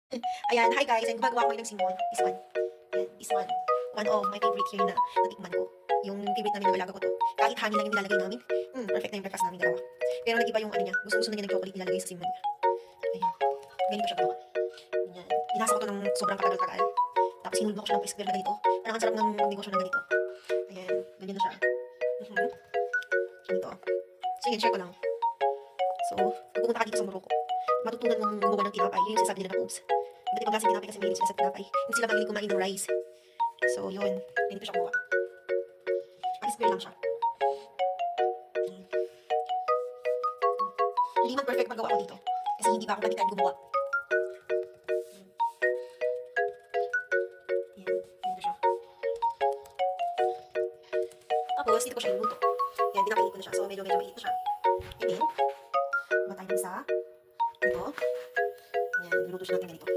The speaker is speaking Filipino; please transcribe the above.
Ayan, hi guys, and gumagawa ko ngayon ng simon. This one. Ayan, this one. One of my favorite here na natikman ko. Yung favorite namin ng alaga ko to. Kahit honey lang yung nilalagay namin. Perfect na yung breakfast namin dalawa. Pero nag-iba yung ano niya. Gusto-gusto na niya ng chocolate nilalagay sa simon niya. Ayan. Ganito siya gawa. Ayan. Inasa ko to ng sobrang katagal-tagal. Tapos hinulog ko siya ng whisker na ganito. Parang ang sarap ng negosyo na ganito. Ayan. Ganyan na siya. Ganito. Sige, share ko lang. So, kung pumunta ka dito sa Morocco, matutunan mong gumawa ng tinapay. Yun yung sinasabi nila na boobs. Iba't ibang klaseng tinapay kasi mahilig sila sa tinapay. Hindi sila mahilig kumain ng rice. So, yun. Ganito siya gumawa. Iceberg lang siya. Hindi man perfect magawa ko dito. Kasi hindi pa ako balikan gumawa. Yan. Ganito siya. Tapos, dito ko siya niluto. Yan, pinakainit ko na siya. So, medyo mainit na siya. And then, matay din sa ito. Yan, niluto siya natin ganito.